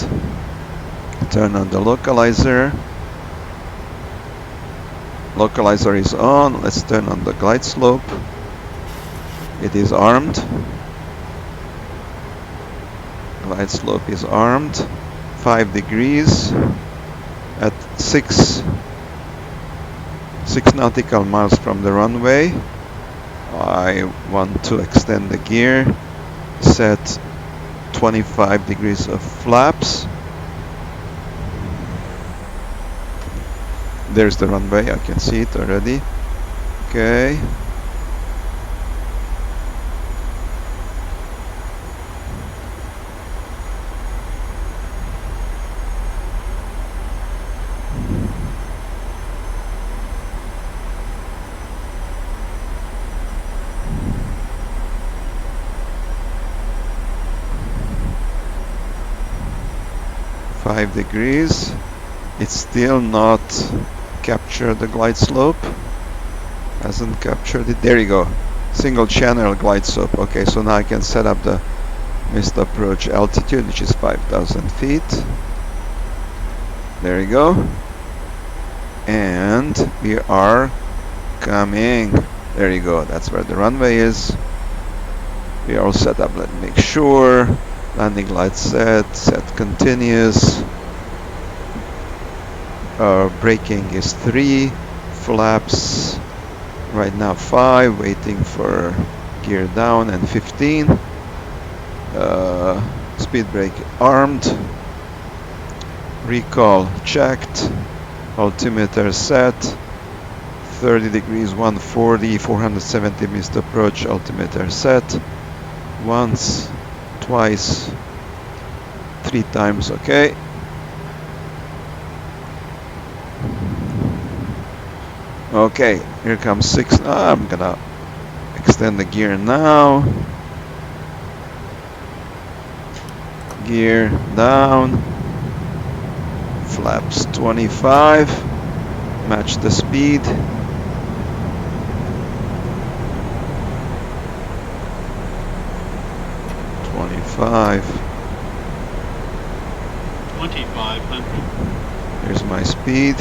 Speaker 1: Turn on the localizer. Localizer is on. Let's turn on the glide slope. It is armed. Glide slope is armed. 5 degrees at 6 nautical miles from the runway. I want to extend the gear. Set 25 degrees of flaps. There's the runway, I can see it already. Okay. Degrees. It's still not captured the glide slope. Hasn't captured it. There you go. Single channel glide slope. Okay, so now I can set up the missed approach altitude, which is 5,000 feet. There you go. And we are coming. There you go. That's where the runway is. We are all set up. Let's make sure. Landing light set continuous. Braking is 3, flaps right now 5, waiting for gear down, and 15. Speed brake armed. Recall checked. Altimeter set. 30 degrees, 140, 470 missed approach. Altimeter set. Once, twice, 3 times. Okay. Okay, here comes 6. I'm gonna extend the gear now. Gear down. Flaps 25. Match the speed. 25.
Speaker 4: 2,500.
Speaker 1: Here's my speed.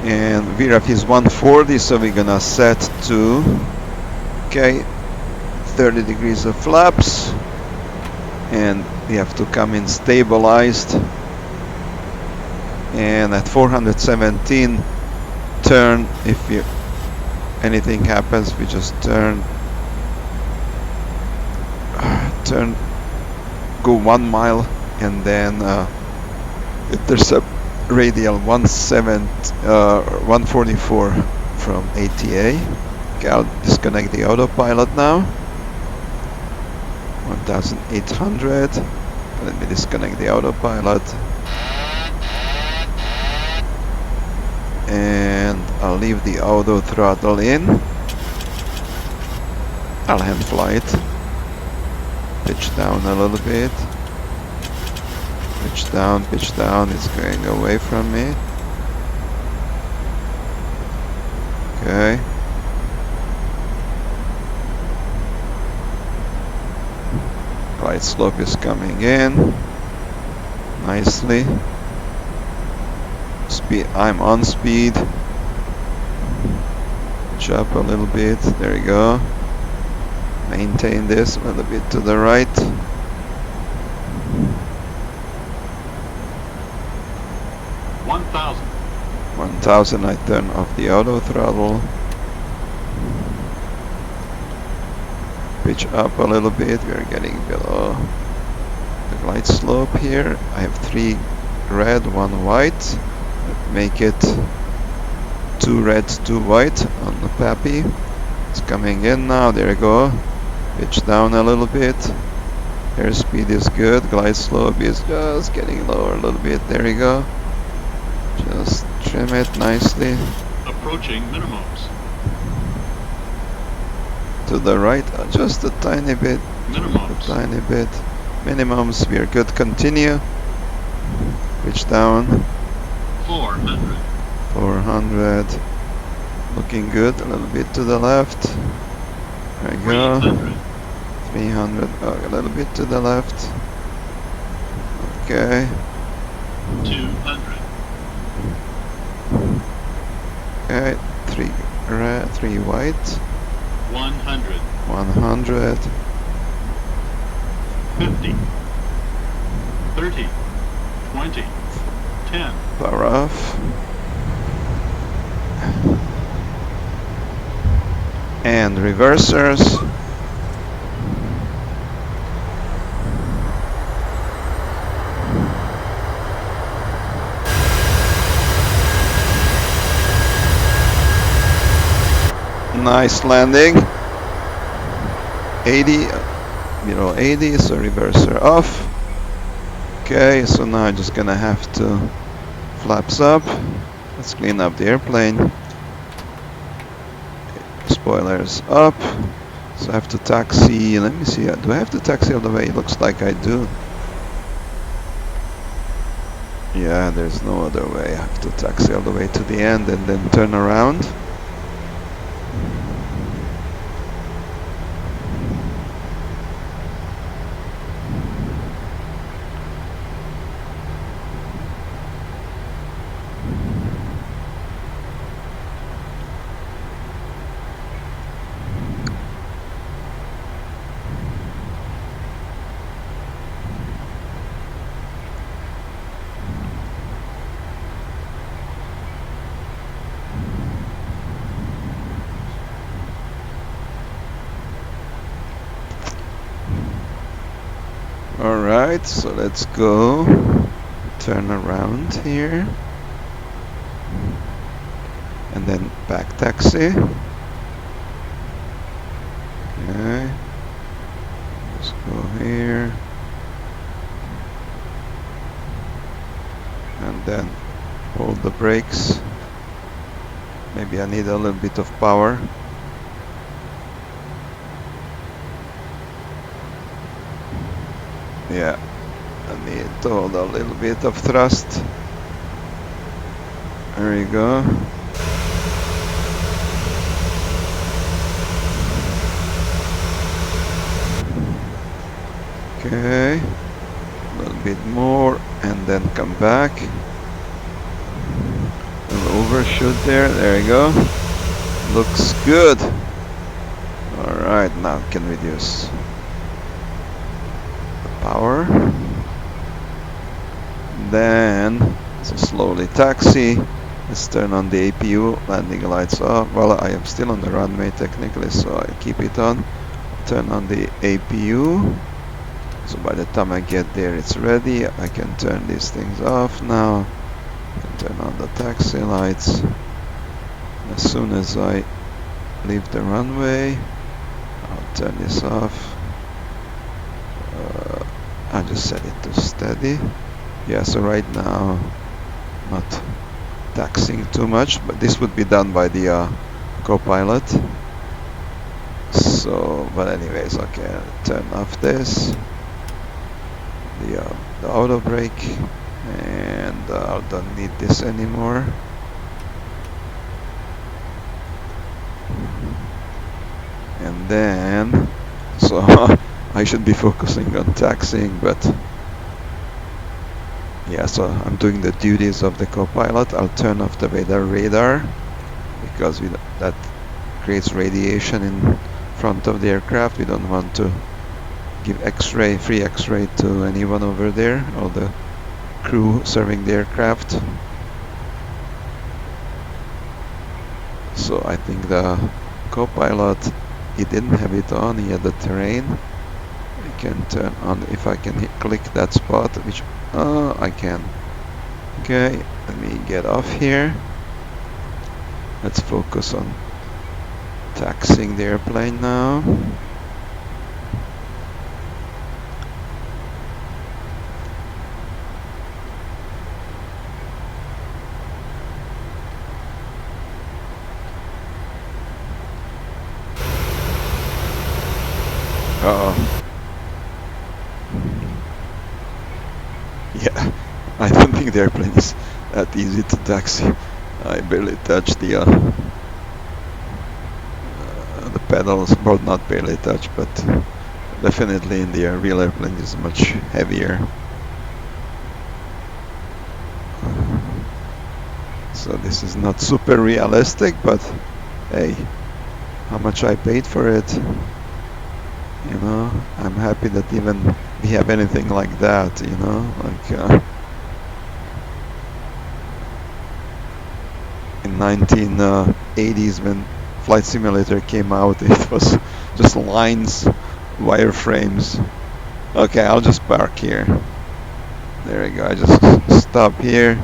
Speaker 1: And VREF is 140, so we're gonna set to, okay, 30 degrees of flaps, and we have to come in stabilized, and at 417 turn. If anything happens, we just turn, go 1 mile, and then intercept radial 144 from ATA. Okay, I'll disconnect the autopilot now. 1800. Let me disconnect the autopilot. And I'll leave the auto throttle in. I'll hand fly it. Pitch down a little bit. Pitch down, it's going away from me. Okay. Glide slope is coming in nicely. Speed, I'm on speed. Pitch up a little bit, there you go. Maintain this a little bit to the right. 1,000, I turn off the auto throttle. Pitch up a little bit, we're getting below the glide slope here. I have 3 red, 1 white. Make it 2 red, 2 white on the PAPI. It's coming in now, there you go. Pitch down a little bit. Airspeed is good. Glide slope is just getting lower a little bit. There you go. Just trim it nicely.
Speaker 4: Approaching minimums.
Speaker 1: To the right, just a tiny bit.
Speaker 4: Minimums.
Speaker 1: A tiny bit. Minimums, we are good. Continue. Pitch down.
Speaker 4: 400.
Speaker 1: 400. Looking good. A little bit to the left. There you go.
Speaker 4: 300.
Speaker 1: 300. Oh, a little bit to the left. Okay.
Speaker 4: 200.
Speaker 1: Okay. Three white.
Speaker 4: 100.
Speaker 1: 100.
Speaker 4: 50. 30. 20. 10.
Speaker 1: Power off. And reversers. Nice landing. 80, below 80, so reverser off. Okay, so now I'm just gonna have to flaps up. Let's clean up the airplane. Spoilers up. So I have to taxi. Let me see. Do I have to taxi all the way? It looks like I do. Yeah, there's no other way. I have to taxi all the way to the end and then turn around. Alright, so let's go turn around here and then back taxi. Okay, let's go here and then hold the brakes. Maybe I need a little bit of power. Yeah, I need to hold a little bit of thrust. There you go. Okay, a little bit more and then come back. A little overshoot there, there you go. Looks good. Alright, now can reduce power. Then so slowly taxi. Let's turn on the APU. Landing lights off. Well, I am still on the runway technically, so I keep it on. Turn on the APU. So by the time I get there, it's ready. I can turn these things off now. I can turn on the taxi lights. As soon as I leave the runway, I'll turn this off. I just set it to steady. Yeah, so right now not taxiing too much, but this would be done by the co-pilot. So, but anyways, okay, I'll turn off this, the auto brake, and I don't need this anymore. And then, so I should be focusing on taxiing, but yeah, so I'm doing the duties of the co-pilot. I'll turn off the radar because that creates radiation in front of the aircraft. We don't want to give X-ray, free X-ray to anyone over there, or the crew serving the aircraft. So I think the co-pilot, he didn't have it on, he had the terrain. I can turn on, if I can click that spot, which I can. Okay, let me get off here. Let's focus on taxiing the airplane now. Uh-oh. Yeah, I don't think the airplane is that easy to taxi. I barely touched the pedals, well, not barely touched, but definitely in the air. Real airplane is much heavier. So this is not super realistic, but hey, how much I paid for it. You know, I'm happy that even we have anything like that, you know, like in 1980s when Flight Simulator came out, it was just lines, wireframes. Okay, I'll just park here. There we go, I just stop here,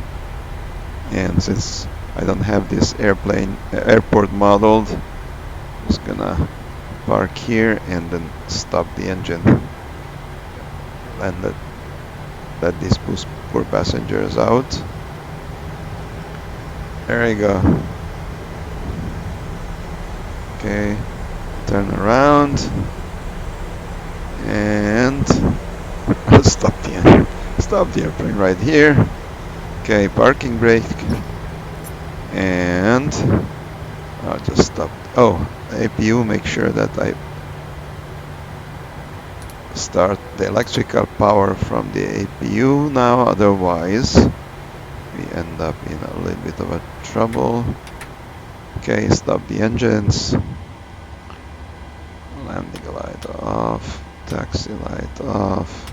Speaker 1: and since I don't have this airport modeled, I'm just gonna park here and then stop the engine and let these poor passengers out. There you go. Okay, turn around and I'll stop the airplane right here. Okay, parking brake, and I'll just stop. Oh, APU, make sure that I start the electrical power from the APU now, otherwise we end up in a little bit of a trouble. Okay, stop the engines. Landing light off, taxi light off.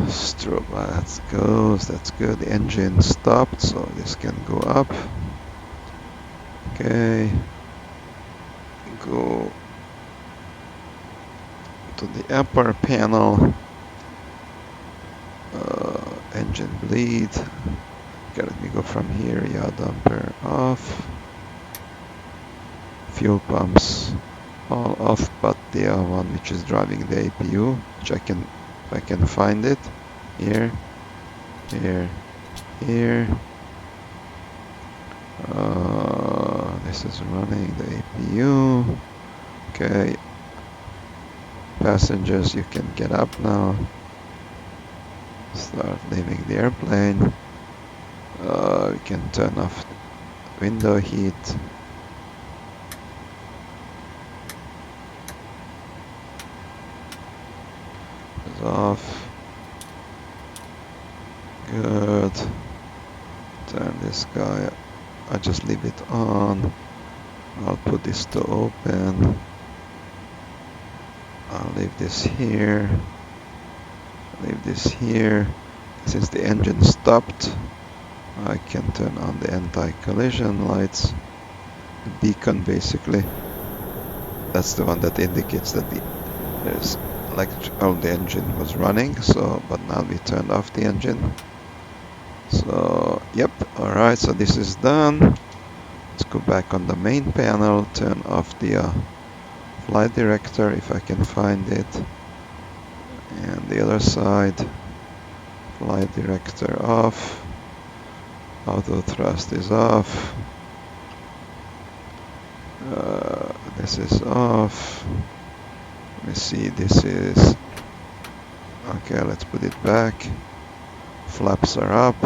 Speaker 1: Strobe light goes, that's good. The engine stopped, so this can go up. Okay, go to the upper panel. Engine bleed. Okay, let me go from here. Yaw damper off. Fuel pumps all off, but the one which is driving the APU, which I can find it. Here, here, here. This is running the APU. Okay, passengers, you can get up now. Start leaving the airplane. We can turn off window heat. It's off. Good. Turn this guy. I just leave it on. I'll put this to open. I'll leave this here. Leave this here. Since the engine stopped, I can turn on the anti-collision lights. The beacon, basically. That's the one that indicates that there's the engine was running. So, but now we turned off the engine. So, yep. All right. So this is done. Let's go back on the main panel. Turn off the flight director if I can find it. And the other side, flight director off, auto thrust is off, this is off. Let me see, this is okay. Let's put it back. Flaps are up,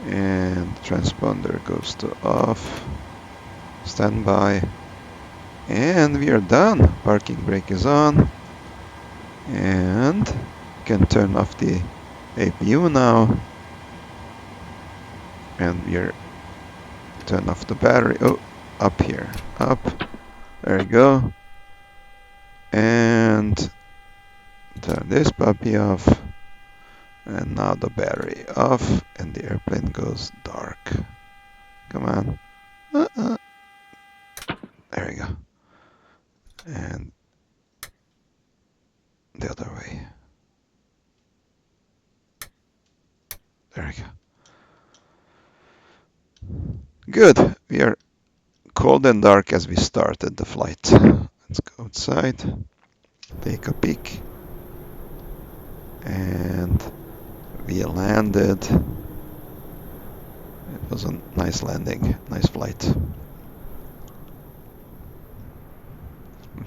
Speaker 1: and transponder goes to off. Standby, and we are done. Parking brake is on. And can turn off the APU now, and we're turn off the battery. Oh, up here, up. There we go. And turn this puppy off, and now the battery off, and the airplane goes dark. Come on. There we go. And the other way. There we go. Good. We are cold and dark as we started the flight. Let's go outside. Take a peek. And we landed. It was a nice landing, nice flight.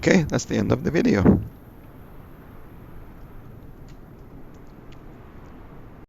Speaker 1: Okay, that's the end of the video.